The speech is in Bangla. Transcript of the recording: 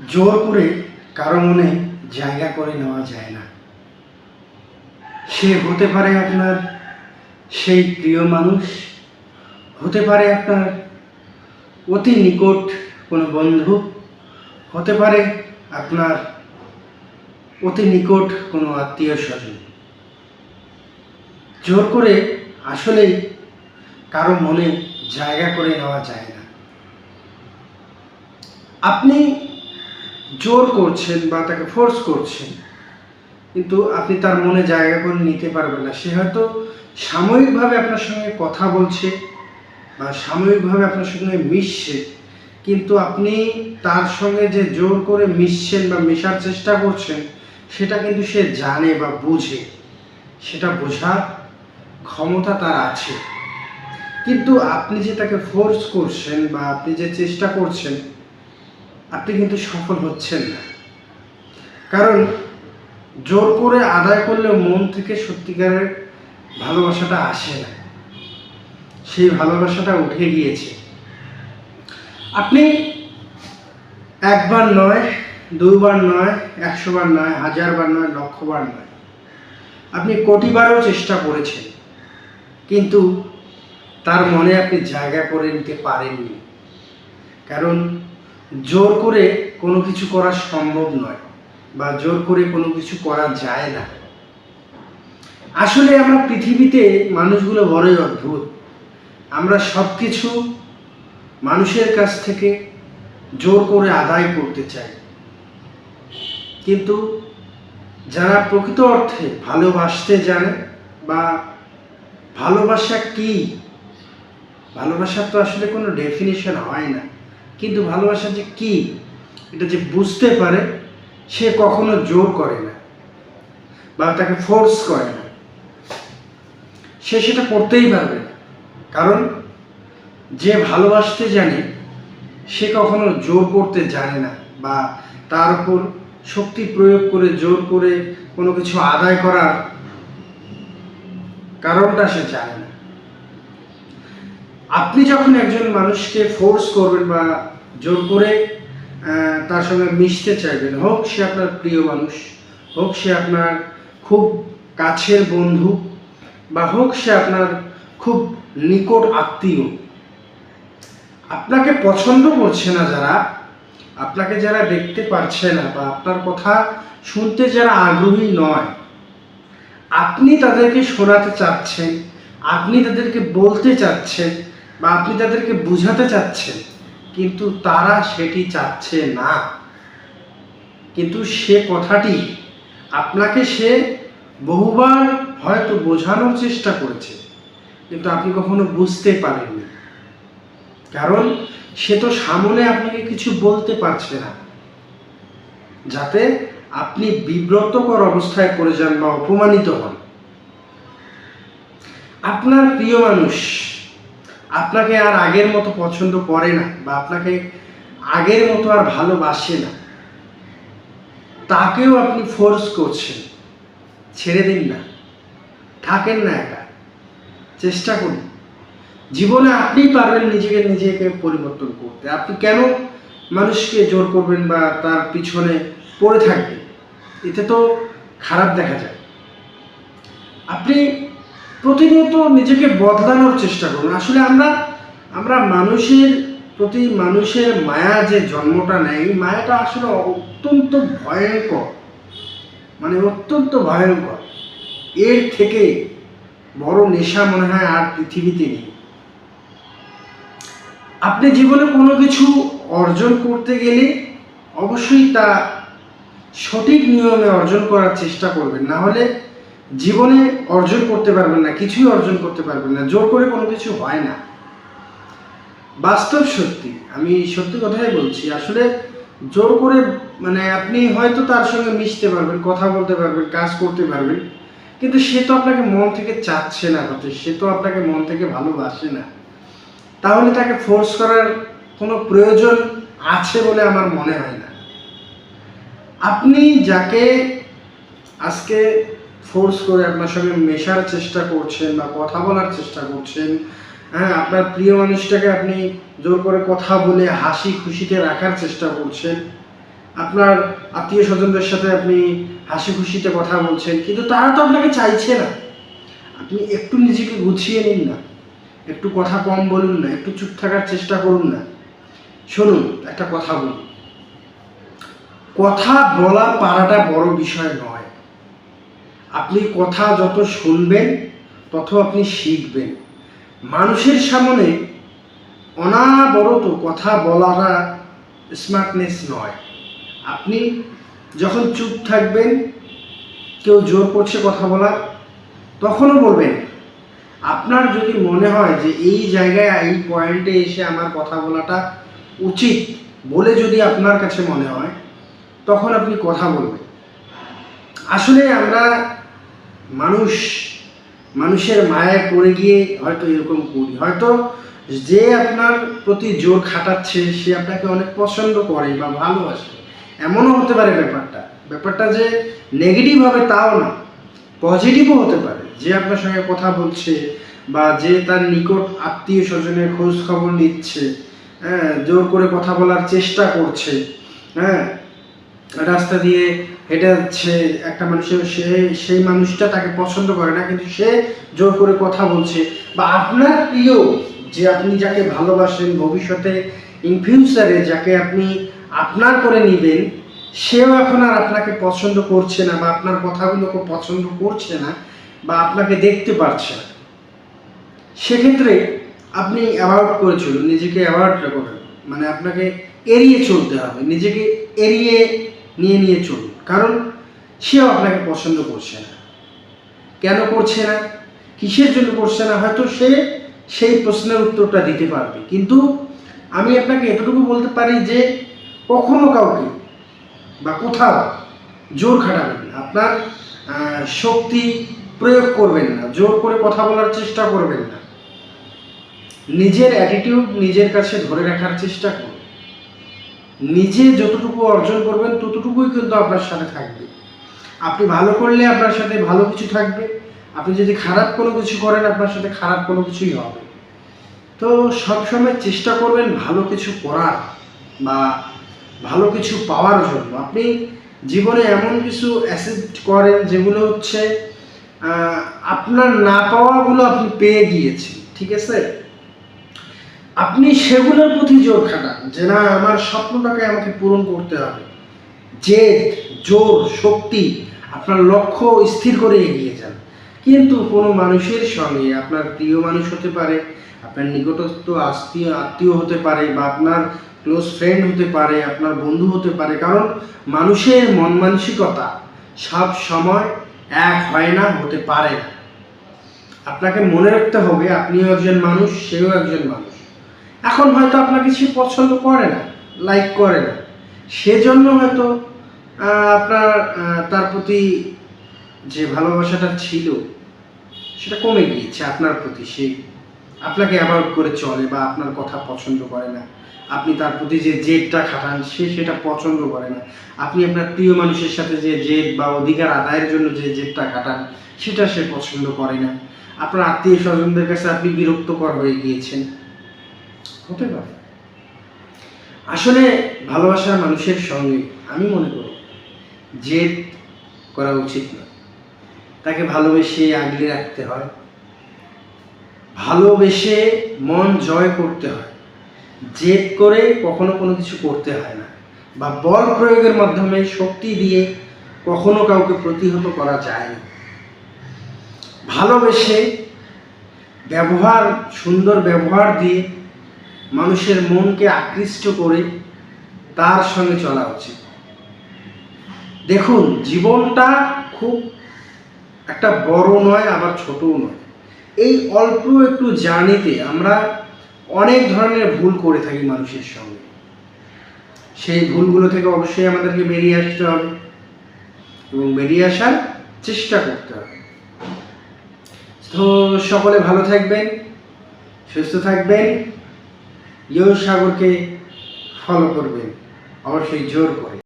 জোর করে কারো মনে জায়গা করে নেওয়া যায় না। সে হতে পারে আপনার সেই প্রিয় মানুষ, হতে পারে আপনার অতি নিকট কোনো বন্ধু, হতে পারে আপনার অতি নিকট কোনো আত্মীয় স্বজন। জোর করে আসলেই কারো মনে জায়গা করে নেওয়া যায় না। আপনি জোর করছেন বা তাকে ফোর্স করছেন, কিন্তু আপনি তার মনে জায়গা করে নিতে পারবেন না। সে হয়তো সাময়িকভাবে আপনার সঙ্গে কথা বলছে বা সাময়িকভাবে আপনার সঙ্গে মিশছে, কিন্তু আপনি তার সঙ্গে যে জোর করে মিশছেন বা মেশার চেষ্টা করছেন, সেটা কিন্তু সে জানে বা বুঝে, সেটা বোঝার ক্ষমতা তার আছে। কিন্তু আপনি যে তাকে ফোর্স করছেন বা আপনি যে চেষ্টা করছেন, আপনি কিন্তু সফল হচ্ছেন না। কারণ জোর করে আদায় করলেও মন থেকে সত্যিকারের ভালোবাসাটা আসে না, সেই ভালোবাসাটা উঠে গিয়েছে। আপনি একবার নয়, দুইবার নয়, 100 বার নয়, 1000 বার নয়, লক্ষ বার নয়, আপনি কোটিবারও চেষ্টা করেছেন, কিন্তু তার মনে আপনি জায়গা করে নিতে পারেননি। কারণ জোর করে কোনো কিছু করা সম্ভব নয় বা জোর করে কোনো কিছু করা যায় না। আসলে আমরা পৃথিবীতে মানুষগুলো বড়ই অদ্ভুত। আমরা সব কিছু মানুষের কাছ থেকে জোর করে আদায় করতে চাই, কিন্তু যারা প্রকৃত অর্থে ভালোবাসতে জানে বা ভালোবাসা কি, ভালোবাসার তো আসলে কোনো ডেফিনিশন হয় না, কিন্তু ভালোবাসা যে কি এটা যে বুঝতে পারে, সে কখনো জোর করে না বা তাকে ফোর্স করে না। সে সেটা করতেই পারবে না, কারণ যে ভালোবাসতে জানে সে কখনো জোর করতে জানে না বা তার উপর শক্তি প্রয়োগ করে জোর করে কোনো কিছু আদায় করার কারণটা সে জানে না। আপনি যখন একজন মানুষকে ফোর্স করবেন বা জোর করে তার সঙ্গে মিশতে চাইবেন, হোক সে আপনার প্রিয় মানুষ, হোক সে আপনার খুব কাছের বন্ধু, বা হোক সে আপনার খুব নিকট আত্মীয়, আপনাকে পছন্দ করছে না যারা, আপনাকে যারা দেখতে পারছে না বা আপনার কথা শুনতে যারা আগ্রহী নয়, আপনি তাদেরকে শোনাতে চাচ্ছেন, আপনি তাদেরকে বলতে চাচ্ছেন বা আপনি তাদেরকে বোঝাতে চাচ্ছেন, কিন্তু তারা সেটি চাচ্ছে না। কিন্তু সে কথাটি আপনাকে সে বহুবার হয়তো বোঝানোর চেষ্টা করেছে, কিন্তু আপনি কখনো বুঝতে পারেননি, কারণ সে তো সামনে আপনাকে কিছু বলতে পারছে না, যাতে আপনি বিব্রতকর অবস্থায় পড়ে যান বা অপমানিত হন। আপনার প্রিয় মানুষ আপনাকে আর আগের মতো পছন্দ করে না বা আপনাকে আগের মতো আর ভালোবাসে না, তাকেও আপনি ফোর্স করছেন। ছেড়ে দিন না, থাকেন না একা, চেষ্টা করুন। জীবনে আপনিই পারবেন নিজেকে পরিবর্তন করতে। আপনি কেন মানুষকে জোর করবেন বা তার পিছনে পড়ে থাকবেন? এতে তো খারাপ দেখা যায়। আপনি প্রতিনিয়ত নিজেকে বদলানোর চেষ্টা করুন। আসলে আমরা মানুষের প্রতি মানুষের মায়া যে জন্মটা নেয়, এই মায়াটা আসলে অত্যন্ত ভয়ঙ্কর, মানে অত্যন্ত ভয়ঙ্কর। এর থেকে বড় নেশা মনে হয় আর পৃথিবীতে নেই। আপনি জীবনে কোনো কিছু অর্জন করতে গেলে অবশ্যই তা সঠিক নিয়মে অর্জন করার চেষ্টা করবেন, না হলে জীবনে অর্জন করতে পারবেন না, কিছুই অর্জন করতে পারবেন না। জোর করে কোনো কিছু হয় না, বাস্তব সত্যি, আমি সত্যি কথাই বলছি। আসলে জোর করে মানে আপনি হয়তো তার সঙ্গে মিশতে পারবেন, কথা বলতে পারবেন, কাজ করতে পারবেন, কিন্তু সে তো আপনাকে মন থেকে চাচ্ছে না হতে, সে তো আপনাকে মন থেকে ভালোবাসে না। তাহলে তাকে ফোর্স করার কোনো প্রয়োজন আছে বলে আমার মনে হয় না। আপনি যাকে আজকে ফোর্স করে আপনার সঙ্গে মেশার চেষ্টা করছেন বা কথা বলার চেষ্টা করছেন, হ্যাঁ, আপনার প্রিয় মানুষটাকে আপনি জোর করে কথা বলে হাসি খুশিতে রাখার চেষ্টা করছেন, আপনার আত্মীয় স্বজনদের সাথে আপনি হাসি খুশিতে কথা বলছেন, কিন্তু তারা তো আপনাকে চাইছে না। আপনি একটু নিজেকে গুছিয়ে নিন না, একটু কথা কম বলুন না, একটু চুপ থাকার চেষ্টা করুন না। শুনুন, একটা কথা বলুন, কথা বলা পারাটা বড় বিষয় নয়। আপনি কথা যত শুনবেন তত আপনি শিখবেন। মানুষের সামনে অনাবরত কথা বলাটা স্মার্টনেস নয়। আপনি যখন চুপ থাকবেন, কেউ জোর করছে কথা বলার, তখনও বলবেন। আপনার যদি মনে হয় যে এই জায়গায় এই পয়েন্টে এসে আমার কথা বলাটা উচিত বলে যদি আপনার কাছে মনে হয়, তখন আপনি কথা বলবেন। আসলে আমরা মানুষের মায়ায় পড়ে গিয়ে হয়তো এরকম করি। হয়তো যে আপনার প্রতি জোর খাটাচ্ছে সে আপনাকে অনেক পছন্দ করে বা ভালোবাসে, এমনও হতে পারে। ব্যাপারটা যে নেগেটিভ হবে তাও না, পজিটিভও হতে পারে। যে আপনার সঙ্গে কথা বলছে বা যে তার নিকট আত্মীয় স্বজনের খোঁজ খবর নিচ্ছে, হ্যাঁ, জোর করে কথা বলার চেষ্টা করছে, হ্যাঁ, রাস্তা দিয়ে হেঁটে যাচ্ছে একটা মানুষের, সেই মানুষটা তাকে পছন্দ করে না, কিন্তু সে জোর করে কথা বলছে। বা আপনার প্রিয়, যে আপনি যাকে ভালোবাসেন, ভবিষ্যতে ইন ফিউচারে যাকে আপনি আপনার করে নেবেন, সেও এখন আর আপনাকে পছন্দ করছে না বা আপনার কথাগুলোকে পছন্দ করছে না বা আপনাকে দেখতে পারছে না। সেক্ষেত্রে আপনি অ্যাভয়েড করে চলুন, নিজেকে অ্যাভয়েড করবেন, মানে আপনাকে এড়িয়ে চলতে হবে, নিজেকে এড়িয়ে নিয়ে চলুন। কারণ সেও আপনাকে পছন্দ করছে না। কেন করছে না, কিসের জন্য করছে না, হয়তো সে সেই প্রশ্নের উত্তরটা দিতে পারবে। কিন্তু আমি আপনাকে এতটুকু বলতে পারি যে কখনো কাউকে বা কোথাও জোর খাটাবেন না, আপনার শক্তি প্রয়োগ করবেন না, জোর করে কথা বলার চেষ্টা করবেন না। নিজের অ্যাটিটিউড নিজের কাছে ধরে রাখার চেষ্টা করুন। নিজে যতটুকু অর্জন করবেন ততটুকুই কিন্তু আপনার সাথে থাকবে। আপনি ভালো করলে আপনার সাথে ভালো কিছু থাকবে, আপনি যদি খারাপ কোনো কিছু করেন আপনার সাথে খারাপ কোনো কিছুই হবে। তো সবসময় চেষ্টা করবেন ভালো কিছু করার বা ভালো কিছু পাওয়ার জন্য। আপনি জীবনে এমন কিছু অ্যাসেপ্ট করেন যেগুলো হচ্ছে আপনার না পাওয়াগুলো আপনি পেয়ে গিয়েছেন, ঠিক আছে? আপনি সেগুলোর প্রতি জোর খাটান যে না, আমার স্বপ্নটাকে আমাকে পূরণ করতে হবে। জেদ, জোর, শক্তি, আপনার লক্ষ্য স্থির করে এগিয়ে যান। কিন্তু কোনো মানুষের সঙ্গে, আপনার প্রিয় মানুষ হতে পারে, আপনার নিকটস্থ আত্মীয় হতে পারে বা আপনার ক্লোজ ফ্রেন্ড হতে পারে, আপনার বন্ধু হতে পারে, কারণ মানুষের মন মানসিকতা সব সময় এক হয় না, হতে পারে না। আপনাকে মনে রাখতে হবে আপনিও একজন মানুষ, সেও একজন মানুষ। এখন হয়তো আপনাকে সে পছন্দ করে না, লাইক করে না, সেজন্য হয়তো আপনার তার প্রতি যে ভালোবাসাটা ছিল সেটা কমে গিয়েছে আপনার প্রতি। সে আপনাকে অ্যাভয়েড করে চলে বা আপনার কথা পছন্দ করে না। আপনি তার প্রতি যে জেদটা খাটান সে সেটা পছন্দ করে না। আপনি আপনার প্রিয় মানুষের সাথে যে জেদ বা অধিকার আদায়ের জন্য যে জেদটা খাটান সেটা সে পছন্দ করে না। আপনার আত্মীয় স্বজনদের কাছে আপনি বিরক্তকর হয়ে গিয়েছেন, হতে পারে। আসলে ভালোবাসার মানুষের সঙ্গে আমি মনে করি জেদ করা উচিত না। তাকে ভালোবেসে আগলে রাখতে হয়, ভালোবেসে মন জয় করতে হয়। জেদ করে কখনো কোনো কিছু করতে হয় না, বা বল প্রয়োগের মাধ্যমে শক্তি দিয়ে কখনো কাউকে প্রতিহত করা যায় না। ভালোবেসে সুন্দর ব্যবহার দিয়ে মানুষের মনকে আকৃষ্ট করে তার সঙ্গে চলা উচিত। দেখুন, জীবনটা খুব একটা বড় নয়, আবার ছোটও নয়। এই অল্প একটু জার্নিতে আমরা অনেক ধরনের ভুল করে থাকি মানুষের সঙ্গে। সেই ভুলগুলো থেকে অবশ্যই আমাদেরকে বেরিয়ে আসতে হবে এবং বেরিয়ে আসার চেষ্টা করতে হবে। তো সকলে ভালো থাকবেন, সুস্থ থাকবেন, ইয়ো সাগরকে ফলো করবেন অবশ্যই জোর করে।